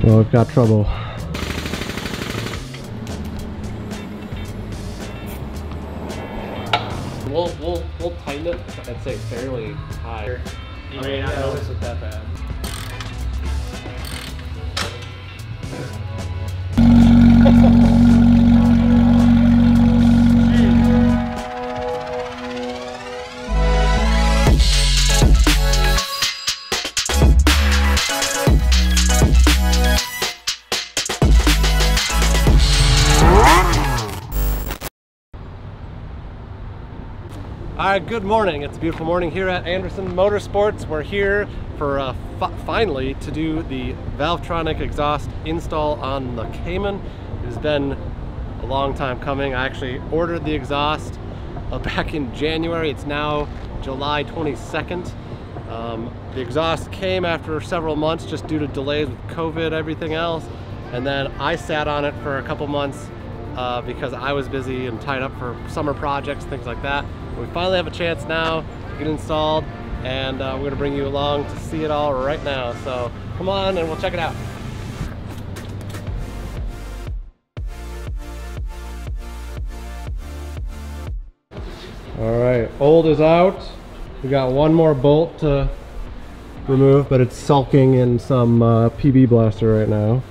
Well, we've got trouble. We'll tighten it. I'd say fairly high. You may not notice it that bad. Alright, good morning. It's a beautiful morning here at Anderson Motorsports. We're here for finally to do the Valvetronic exhaust install on the Cayman. It has been a long time coming. I actually ordered the exhaust back in January. It's now July 22nd. The exhaust came after several months just due to delays with COVID, everything else. And then I sat on it for a couple months because I was busy and tied up for summer projects, things like that. We finally have a chance now to get installed, and we're going to bring you along to see it all right now. So come on and we'll check it out. All right, old is out. We got one more bolt to remove, but it's sulking in some PB blaster right now.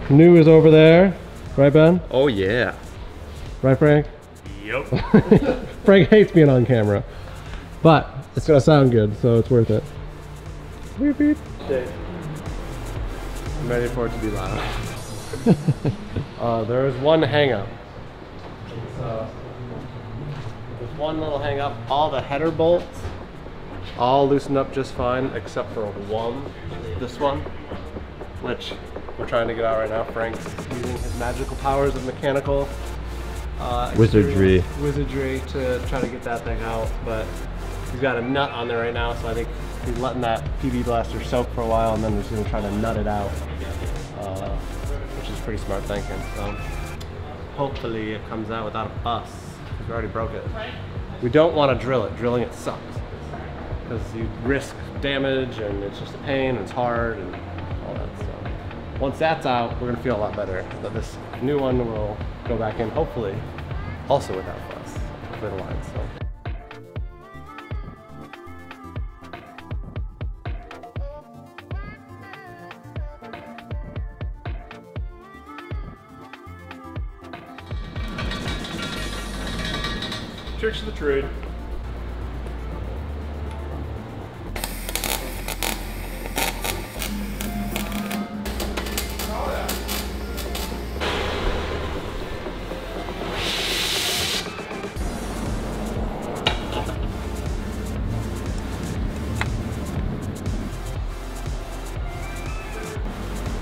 New is over there, right, Ben? Oh yeah. Right, Frank? Yep. Frank hates being on camera, but it's gonna sound good, so it's worth it. Beep, beep. I'm ready for it to be loud. There is one hang-up. There's one little hang-up. All the header bolts all loosened up just fine, except for one. This one, which we're trying to get out right now. Frank's using his magical powers of mechanical wizardry to try to get that thing out, but he's got a nut on there right now, so I think he's letting that PB blaster soak for a while, and then we're just going to try to nut it out, which is pretty smart thinking. So hopefully it comes out without a fuss, because we already broke it. We don't want to drill it. Drilling it sucks, because you risk damage, and it's just a pain, and it's hard, and all that stuff. Once that's out, we're going to feel a lot better. But this new one will go back in, hopefully, also without fuss. Hopefully the lines, so. Tricks of the trade.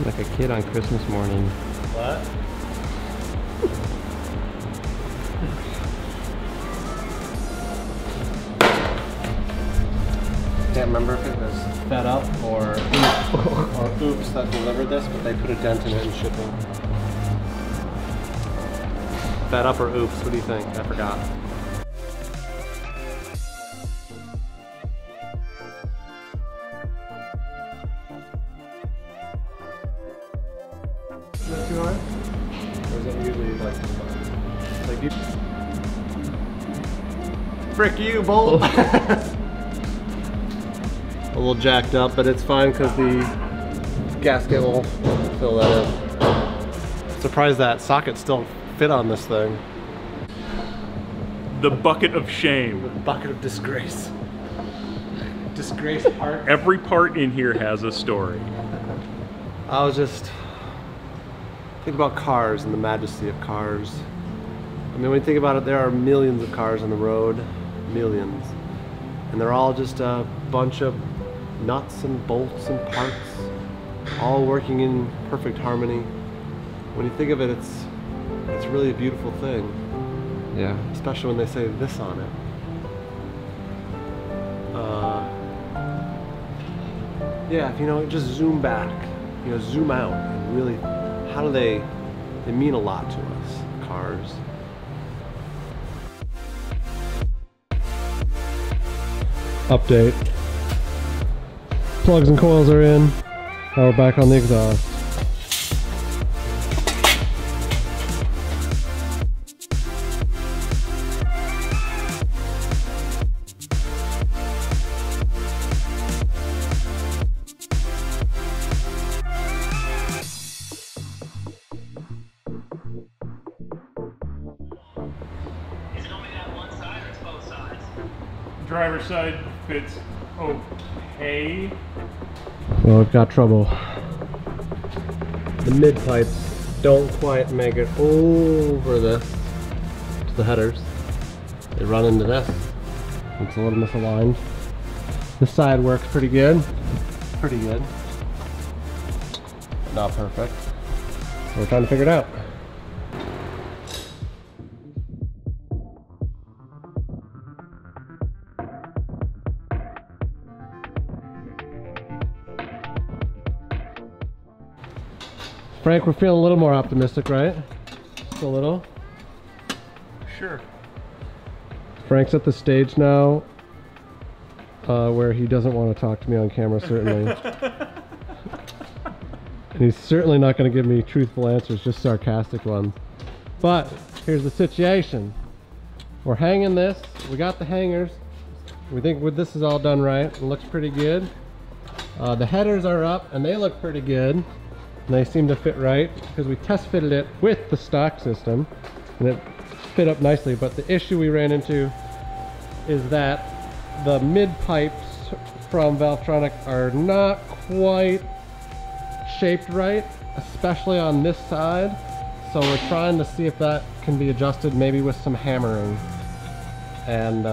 Like a kid on Christmas morning. What? Can't remember if it was Fed Up or Oops that delivered this, but they put a dent in it in shipping. Fed Up or Oops, what do you think? I forgot. Is that too hard? Or is it usually like this fun? Like you... Frick you, Bolt! A little jacked up, but it's fine because the gasket will fill that in. Surprised that socket still fit on this thing. The bucket of shame. The bucket of disgrace. Disgrace part. Every part in here has a story. I was just thinking about cars and the majesty of cars. I mean, when you think about it, there are millions of cars on the road, millions. And they're all just a bunch of nuts and bolts and parts, all working in perfect harmony. When you think of it, it's really a beautiful thing. Yeah. Especially when they say this on it. Yeah, if you know, just zoom back, you know, zoom out, and really, how do they mean a lot to us, cars. Update. Plugs and coils are in. Now we're back on the exhaust. Driver's side fits okay. Well, we've got trouble. The mid pipes don't quite make it over this to the headers. They run into this. It's a little misaligned. This side works pretty good. Pretty good. Not perfect. So we're trying to figure it out. Frank, we're feeling a little more optimistic, right? Just a little. Sure. Frank's at the stage now where he doesn't want to talk to me on camera, certainly. And he's certainly not going to give me truthful answers, just sarcastic ones. But here's the situation. We're hanging this. We got the hangers. We think this is all done right. It looks pretty good. The headers are up and they look pretty good. And they seem to fit right because we test fitted it with the stock system and it fit up nicely. But the issue we ran into is that the mid pipes from Valvetronic are not quite shaped right, especially on this side. So we're trying to see if that can be adjusted, maybe with some hammering. And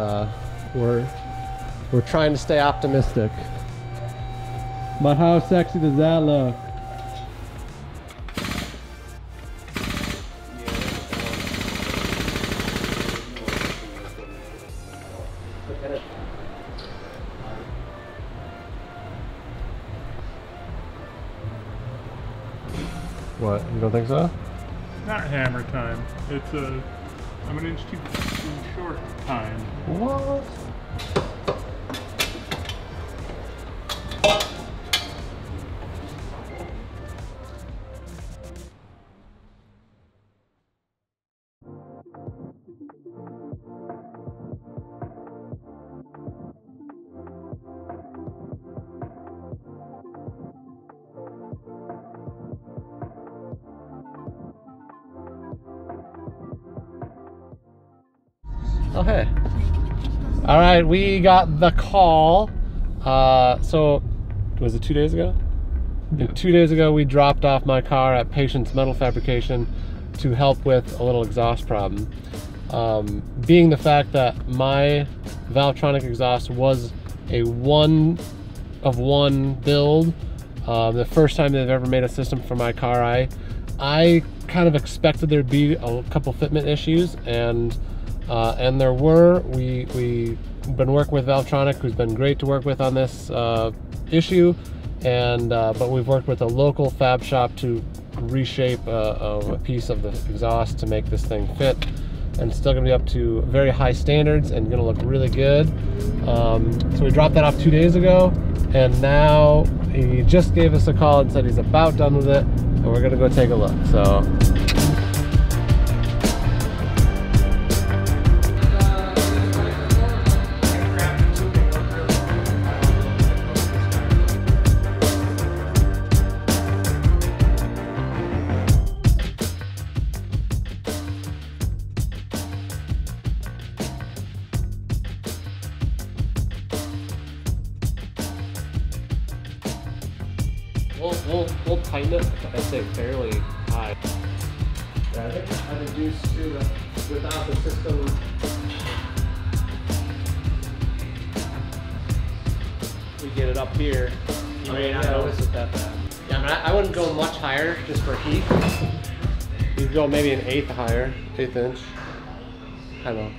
we're trying to stay optimistic. But how sexy does that look? What, you don't think so? Not hammer time. I'm an inch too short time. What? Oh, hey. All right, we got the call. So, was it 2 days ago? Yeah. 2 days ago, we dropped off my car at Patience Metal Fabrication to help with a little exhaust problem. Being the fact that my Valvetronic exhaust was a one-of-one build, the first time they've ever made a system for my car, I kind of expected there'd be a couple fitment issues, and there were. We've been working with Valvetronic, who's been great to work with on this issue, and but we've worked with a local fab shop to reshape a piece of the exhaust to make this thing fit, and it's still going to be up to very high standards and going to look really good. So we dropped that off 2 days ago, and now he just gave us a call and said he's about done with it, and we're going to go take a look. So. We'll tighten it, I'd say fairly high. Yeah, I think I'm reduced to without the system. We get it up here. You may not notice it that bad. Yeah, I mean, I wouldn't go much higher just for heat. You'd go maybe an eighth higher, 1/8 inch. Kind of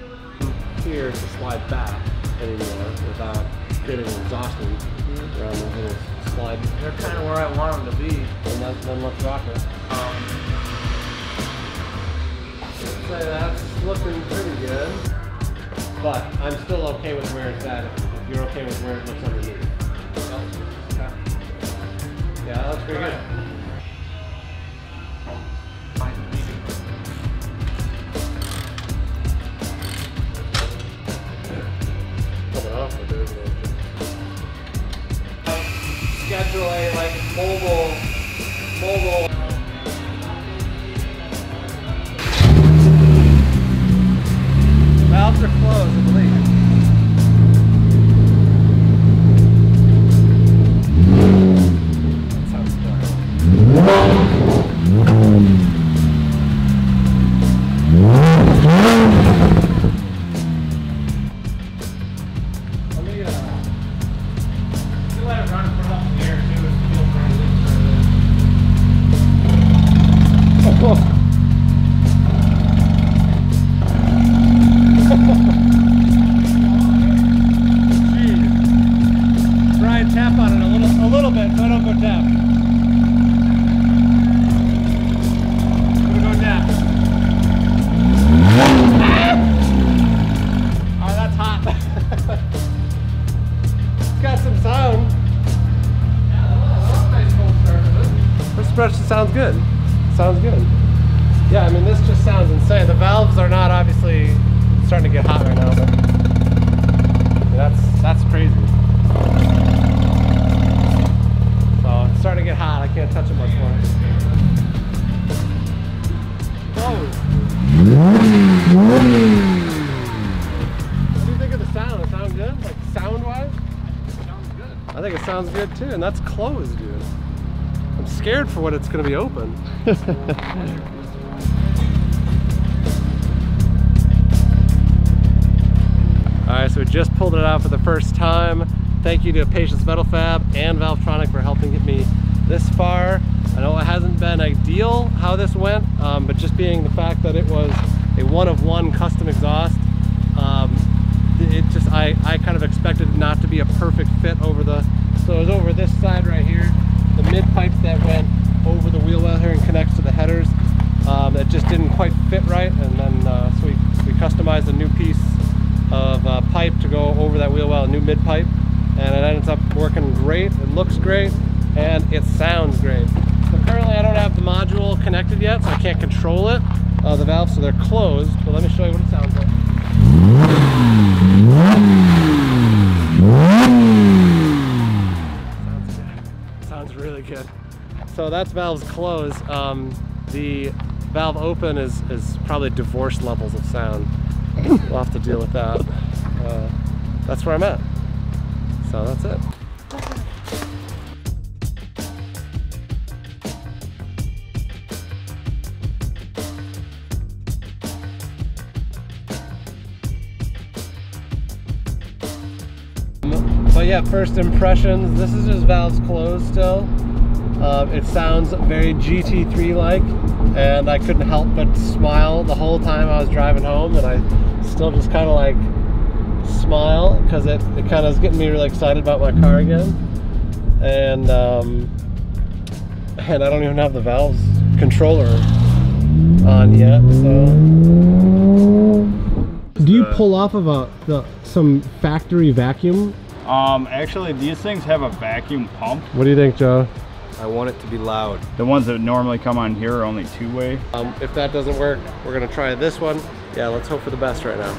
here to slide back anymore without getting exhausted around those little slide. They're kind of where I want them to be. And then let's rock it. I'd say that's looking pretty good, but I'm still okay with where it's at if you're okay with where it looks underneath. Okay. Yeah, that looks pretty good. Coming off with it. Schedule a like mobile. Valves are closed, I believe. That sounds good. Let me let it run and put it up in the air too. It feels very loose. Jeez. Bryan, tap on it a little bit, so I don't go deaf. I'm gonna go deaf. Oh, that's hot. It's got some sound. First impression sounds good. Sounds good. Yeah, I mean, this just sounds insane. The valves are not obviously starting to get hot right now, but that's crazy. So it's starting to get hot. I can't touch it much more. Close. What do you think of the sound? It sound good? Like sound-wise? It sounds good. I think it sounds good too, and that's closed, dude. I'm scared for what it's going to be open. Alright, so we just pulled it out for the first time. Thank you to Patience Metal Fab and Valvetronic for helping get me this far. I know it hasn't been ideal how this went, but just being the fact that it was a one-of-one custom exhaust, I kind of expected it not to be a perfect fit over the, so it was over this side right here, the mid pipe that went over the wheel well here and connects to the headers, that just didn't quite fit right, and then so we customized a new piece of pipe to go over that wheel well, a new mid pipe, and it ends up working great. It looks great and it sounds great. So currently I don't have the module connected yet, so I can't control it, the valves, so they're closed, but let me show you what it sounds like. Sounds good. Sounds really good. So that's valves closed. The valve open is probably divorce levels of sound. We'll have to deal with that. That's where I'm at. So that's it. But yeah, first impressions. This is just valves closed still. It sounds very GT3 like, and I couldn't help but smile the whole time I was driving home, and I still just kind of like smile because it kind of is getting me really excited about my car again. And I don't even have the valves controller on yet. So do you pull off of some factory vacuum? Actually these things have a vacuum pump. What do you think, Joe? I want it to be loud. The ones that normally come on here are only two-way. If that doesn't work, we're gonna try this one. Yeah, let's hope for the best right now.